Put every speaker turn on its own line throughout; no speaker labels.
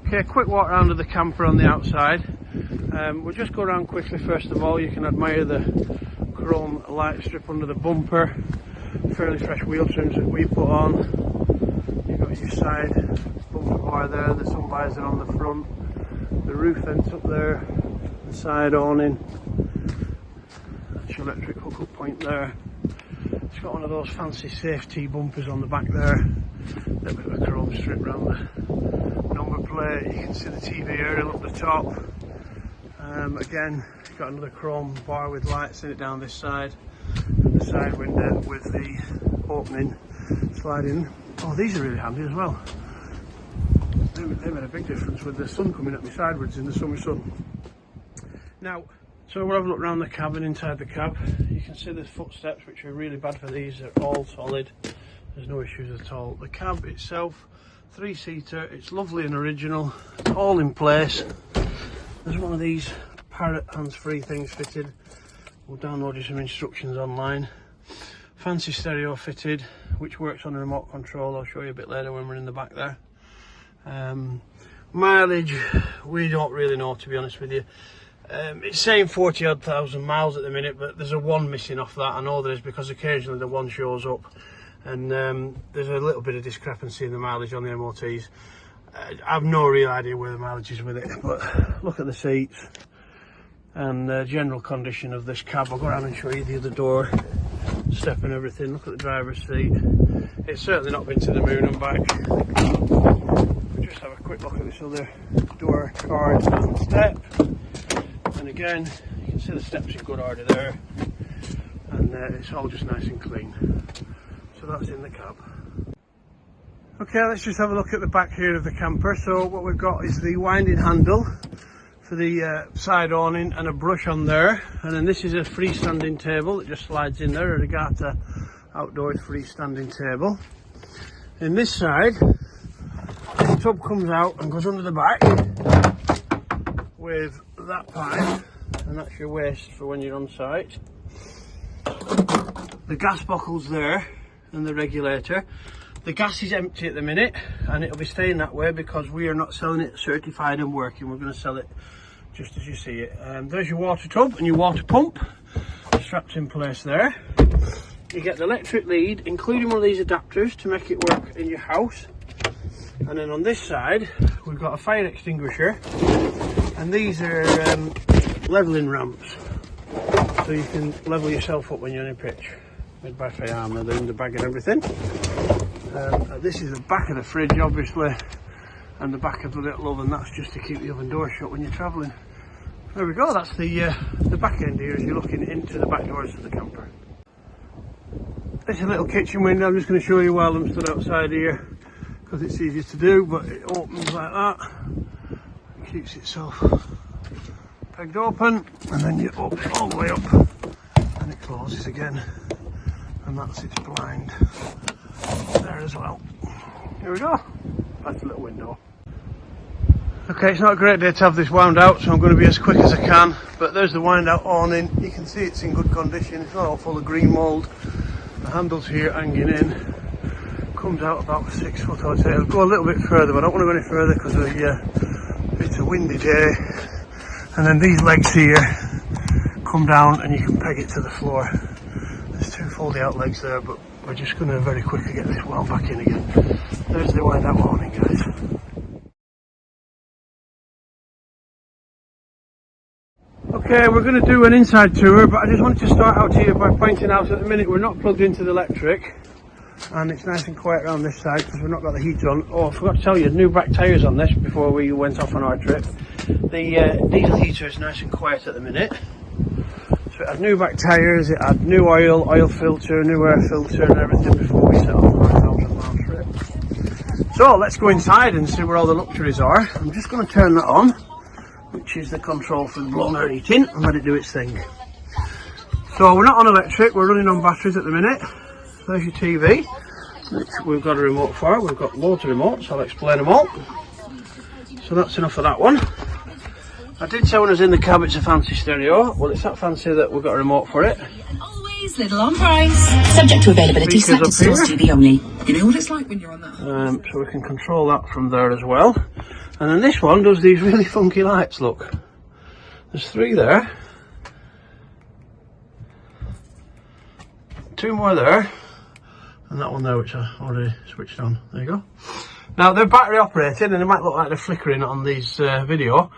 Okay, quick walk around of the camper on the outside. We'll just go around quickly. First of all, you can admire the chrome light strip under the bumper, fairly fresh wheel trims that we put on. You've got your side bumper bar there, the sun visor on the front, the roof vents up there, the side awning, that's your electric hookup point there. It's got one of those fancy safety bumpers on the back there, a little bit of a chrome strip around the number plate. You can see the TV aerial up the top. Again, it's got another chrome bar with lights in it down this side, and the side window with the opening sliding. Oh, these are really handy as well. They made a big difference with the sun coming at me sideways in the summer sun. Now, so we'll have a look around the cabin, inside the cab. You can see the footsteps, which are really bad for these. They're all solid. There's no issues at all. The cab itself, 3-seater. It's lovely and original. It's all in place. There's one of these parrot hands-free things fitted. We'll download you some instructions online. Fancy stereo fitted, which works on a remote control. I'll show you a bit later when we're in the back there. Mileage, we don't really know, to be honest with you. It's saying 40-odd thousand miles at the minute, but there's a 1 missing off that. I know there is, because occasionally the 1 shows up, and there's a little bit of discrepancy in the mileage on the MOTs. I have no real idea where the mileage is with it, but look at the seats and the general condition of this cab. I'll go around and show you the other door, step and everything. Look at the driver's seat. It's certainly not been to the moon and back. We'll just have a quick look at this other door card and step. And again, you can see the steps in good order there, and it's all just nice and clean. So that's in the cab. Okay, let's just have a look at the back here of the camper. So what we've got is the winding handle for the side awning and a brush on there, and then this is a freestanding table that just slides in there, a Regatta outdoors freestanding table. In this side, the tub comes out and goes under the back with that pipe, and that's your waste for when you're on site. The gas buckle's there and the regulator. The gas is empty at the minute, and it'll be staying that way because we are not selling it certified and working. We're going to sell it just as you see it. There's your water tub and your water pump strapped in place there. You get the electric lead, including one of these adapters to make it work in your house. And then on this side, we've got a fire extinguisher, and these are levelling ramps, so you can level yourself up when you're in a pitch. Made by Fiamma, they're in the bag and everything. This is the back of the fridge, obviously, and the back of the little oven. That's just to keep the oven door shut when you're travelling. There we go. That's the back end here as you're looking into the back doors of the camper. This is a little kitchen window. I'm just going to show you while I'm stood outside here, because it's easy to do, but it opens like that. It keeps itself pegged open, and then you open it all the way up, and it closes again, and that's its blind there as well. Here we go. That's a little window. Okay, it's not a great day to have this wound out, so I'm going to be as quick as I can, but there's the wind out awning. You can see it's in good condition. It's not all full of green mould. The handles here hanging in. Comes out about 6 foot, I'd say. I'll go a little bit further, but I don't want to go any further because it's a windy day. And then these legs here come down and you can peg it to the floor. There's 2 foldy out legs there, but we're just going to very quickly get this wound back in again. There's the wind out awning, guys. Okay, we're going to do an inside tour, but I just wanted to start out here by pointing out at the minute we're not plugged into the electric, and it's nice and quiet around this side because we've not got the heat on. Oh, I forgot to tell you, new back tyres on this before we went off on our trip. The diesel heater is nice and quiet at the minute. So it had new back tyres, it had new oil filter, new air filter and everything before we set off on our 1,000-mile trip. So let's go inside and see where all the luxuries are. I'm just going to turn that on, which is the control for the blown air heating, and let it do its thing. So we're not on electric, we're running on batteries at the minute. There's your TV, which we've got a remote for. We've got loads of remotes, I'll explain them all. So that's enough of that one. I did say when I was in the cab it's a fancy stereo. Well, it's that fancy that we've got a remote for it.
Always little on price. Subject to availability, selected stores TV only. You know what it's like when you're on that.
So we can control that from there as well. And then this one does these really funky lights, look. There's 3 there. 2 more there. And that one there, which I already switched on. There you go. Now, they're battery operated, and they might look like they're flickering on these video.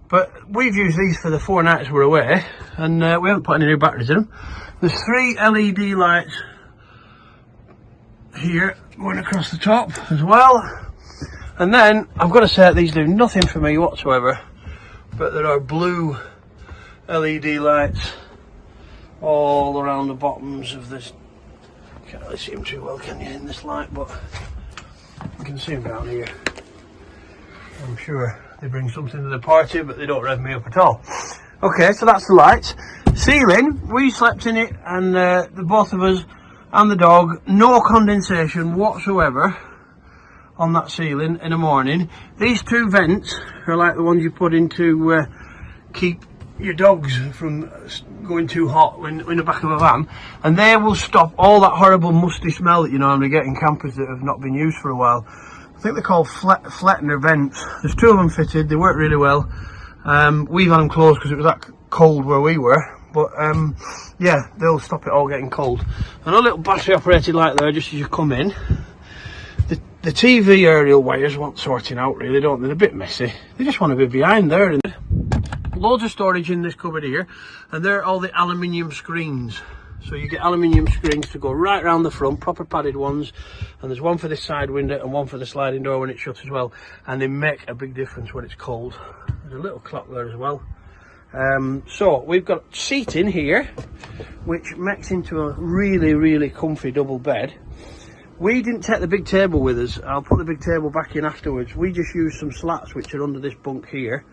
But we've used these for the 4 nights we're away, and we haven't put any new batteries in them. There's 3 LED lights here going across the top as well. And then, I've got to say, these do nothing for me whatsoever, but there are blue LED lights all around the bottoms of this. Can't really see them too well, can you, in this light, but you can see them down here. I'm sure they bring something to the party, but they don't rev me up at all. Okay, so that's the lights. Ceiling, we slept in it, and the both of us and the dog, no condensation whatsoever on that ceiling in the morning. These 2 vents are like the ones you put in to keep your dogs from going too hot when in the back of a van, and they will stop all that horrible musty smell that you normally get in campers that have not been used for a while. I think they're called Fletner vents. There's 2 of them fitted, they work really well. We've had them closed because it was that cold where we were, but yeah, they'll stop it all getting cold. And a little battery operated light there just as you come in. The TV aerial wires want sorting out, really, don't they? They're a bit messy. They just want to be behind there. And loads of storage in this cupboard here, and they're all the aluminium screens. So you get aluminium screens to go right around the front, proper padded ones, and there's one for this side window and one for the sliding door when it's shut as well, and they make a big difference when it's cold. There's a little clock there as well. So we've got seating here, which makes into a really, really comfy double bed. We didn't take the big table with us. I'll put the big table back in afterwards. We just used some slats which are under this bunk here,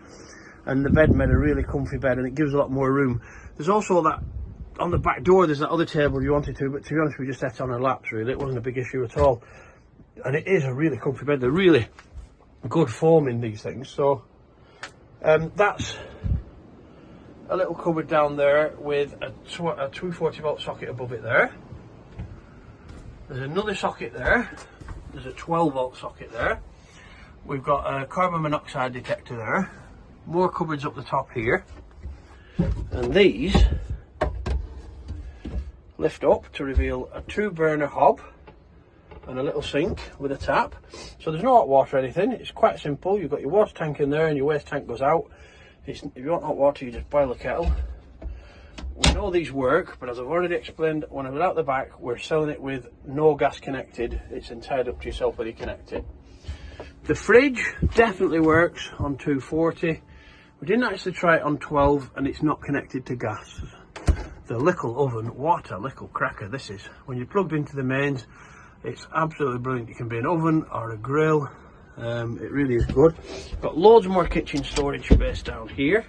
and the bed made a really comfy bed, and it gives a lot more room. There's also that on the back door, there's that other table you wanted to, but to be honest, we just sat on our laps, really. It wasn't a big issue at all. And it is a really comfy bed. They're really good foam in these things. So that's a little cupboard down there with a 240 volt socket above it there. There's another socket there. There's a 12 volt socket there. We've got a carbon monoxide detector there. More cupboards up the top here. And these lift up to reveal a 2 burner hob and a little sink with a tap. So there's no hot water or anything. It's quite simple. You've got your water tank in there and your waste tank goes out. If you want hot water, you just boil a kettle. We know these work, but as I've already explained when I was out the back, we're selling it with no gas connected. It's entirely up to yourself whether you connect it. The fridge definitely works on 240. We didn't actually try it on 12, and it's not connected to gas. The little oven, what a little cracker this is. When you're plugged into the mains, it's absolutely brilliant. It can be an oven or a grill. It really is good. Got loads more kitchen storage space down here.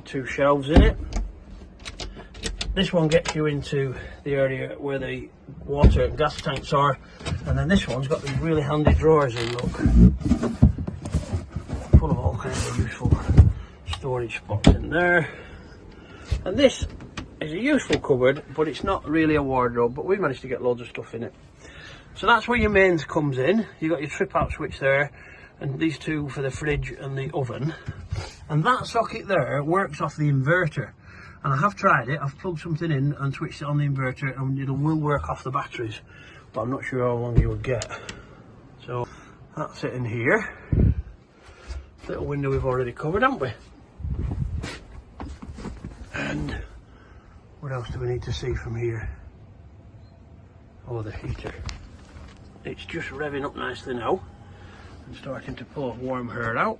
2 shelves in it. This one gets you into the area where the water and gas tanks are, and then this one's got these really handy drawers in, look. Full of all kinds of useful storage spots in there. And this is a useful cupboard, but it's not really a wardrobe, but we managed to get loads of stuff in it. So that's where your mains comes in. You've got your trip out switch there, and these 2 for the fridge and the oven. And that socket there works off the inverter. And I have tried it. I've plugged something in and switched it on the inverter, and it will work off the batteries, but I'm not sure how long you will get. So that's it in here. Little window we've already covered, haven't we? And what else do we need to see from here? Oh, the heater. It's just revving up nicely now and starting to pull warm air out.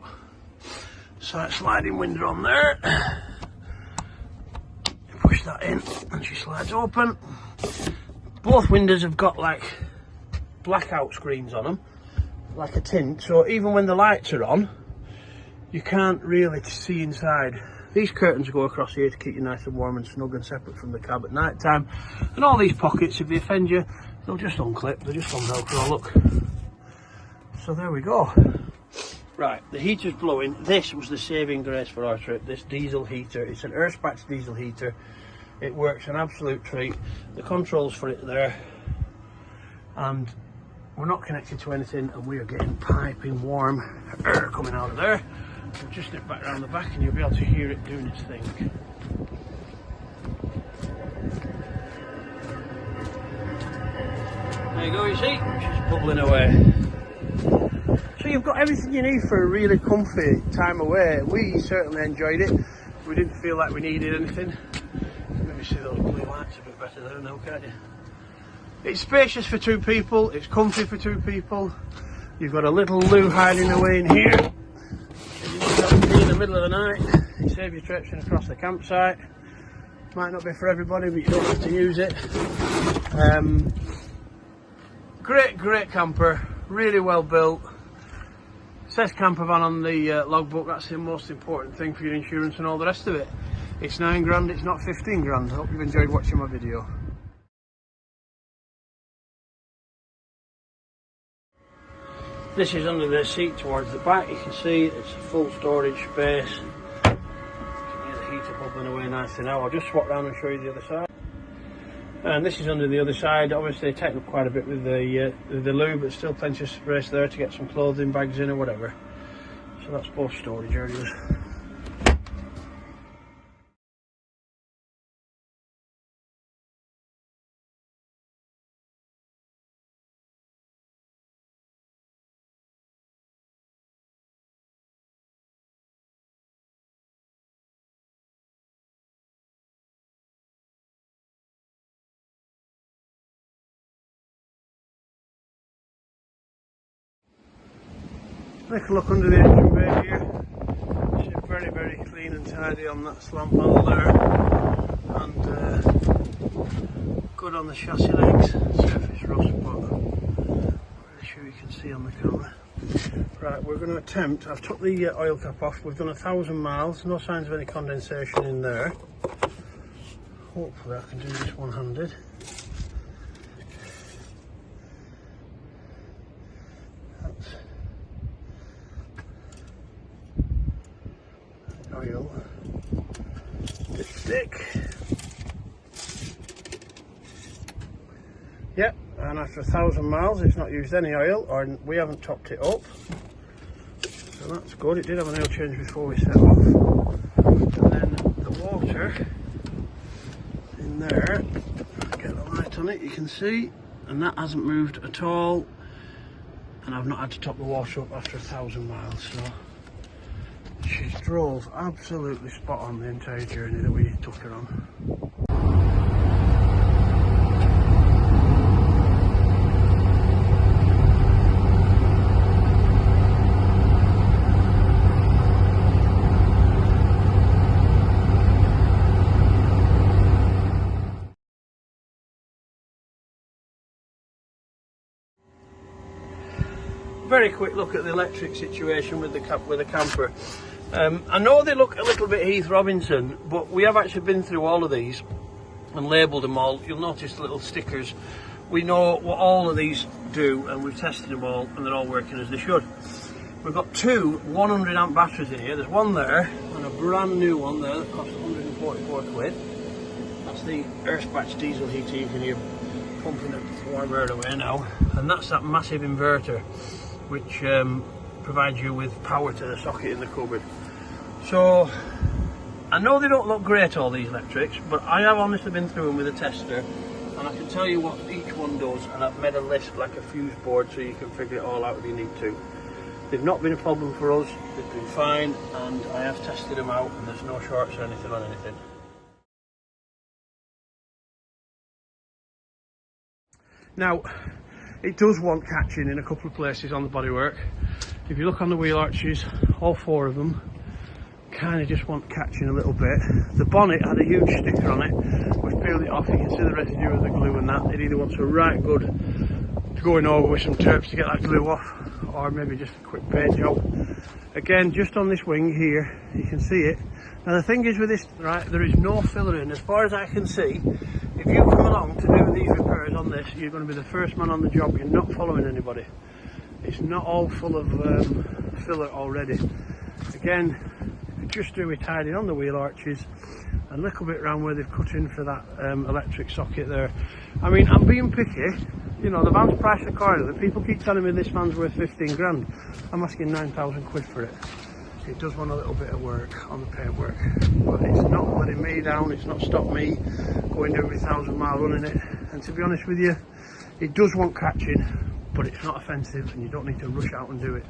So that sliding window on there. Push that in and she slides open. Both windows have got like blackout screens on them, like a tint, so even when the lights are on you can't really see inside. These curtains go across here to keep you nice and warm and snug and separate from the cab at night time. And all these pockets, if they offend you, they'll just unclip, they're just on Velcro, look. So there we go. Right, the heater's blowing. This was the saving grace for our trip, this diesel heater. It's an Earthspax diesel heater. It works an absolute treat. The controls for it there. And we're not connected to anything, and we are getting piping warm air coming out of there. We'll just nip back around the back and you'll be able to hear it doing its thing. There you go, you see, she's bubbling away. So you've got everything you need for a really comfy time away. We certainly enjoyed it. We didn't feel like we needed anything. Maybe see those blue lights a bit better there now, can't you? It's spacious for two people, it's comfy for two people. You've got a little loo hiding away in here. You can be in the middle of the night. You save your traipsing across the campsite. Might not be for everybody, but you don't have to use it. Great camper, really well built. Says Campervan on the logbook. That's the most important thing for your insurance and all the rest of it. It's 9 grand, it's not 15 grand. I hope you've enjoyed watching my video. This is under the seat towards the back. You can see it's a full storage space. You can hear the heater bubbling away nicely now. I'll just swap round and show you the other side. And this is under the other side. Obviously taken up quite a bit with the loo, but still plenty of space there to get some clothing bags in or whatever. So that's both storage areas. Take a look under the engine bay here. It's very, very clean and tidy on that slant panel there, and good on the chassis legs. Surface rust, but I'm pretty sure you can see on the camera. Right, we're going to attempt. I've took the oil cap off. We've done 1,000 miles. No signs of any condensation in there. Hopefully, I can do this one-handed. Oil, dipstick. Yep, and after 1,000 miles it's not used any oil, or we haven't topped it up, so that's good. It did have an oil change before we set off. And then the water in there, get the light on it, you can see, and that hasn't moved at all, and I've not had to top the water up after 1,000 miles. So she drove absolutely spot on the entire journey that we took her on. Very quick look at the electric situation with the camper. I know they look a little bit Heath Robinson, but we have actually been through all of these and labelled them all. You'll notice the little stickers. We know what all of these do, and we've tested them all, and they're all working as they should. We've got two 100 amp batteries in here. There's one there and a brand new one there that costs 144 quid. That's the Earthbatch diesel heater. You can hear pumping the warm air away now, and that's that massive inverter which provides you with power to the socket in the cupboard. So I know they don't look great, all these electrics, but I have honestly been through them with a tester, and I can tell you what each one does, and I've made a list like a fuse board so you can figure it all out if you need to. They've not been a problem for us, they've been fine, and I have tested them out and there's no shorts or anything on anything. Now, it does want catching in a couple of places on the bodywork. If you look on the wheel arches, all four of them kind of just want catching a little bit. The bonnet had a huge sticker on it. We've peeled it off, you can see the residue of the glue and that. It either wants a right good to going over with some terps to get that glue off, or maybe just a quick paint job. Again, just on this wing here, you can see it. Now the thing is with this, right, there is no filler in. As far as I can see, if you come along to do these repairs on this, you're going to be the first man on the job. You're not following anybody. It's not all full of filler already. Again, just do a tidying on the wheel arches, a little bit around where they've cut in for that electric socket there. I mean, I'm being picky, you know, the van's priced accordingly. People keep telling me this van's worth 15 grand. I'm asking 9,000 quid for it. It does want a little bit of work on the paintwork, but it's not letting me down. It's not stopped me going every 1,000 mile running it. And to be honest with you, it does want catching, but it's not offensive, and you don't need to rush out and do it.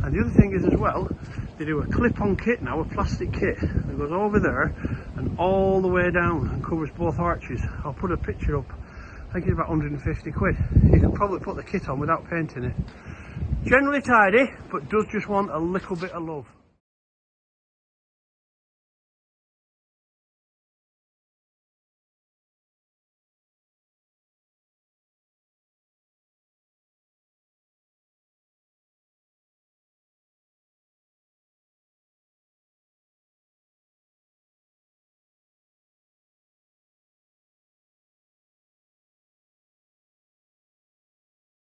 And the other thing is as well, they do a clip-on kit now, a plastic kit that goes over there and all the way down and covers both arches. I'll put a picture up. I think it's about 150 quid. You can probably put the kit on without painting it. Generally tidy, but does just want a little bit of love.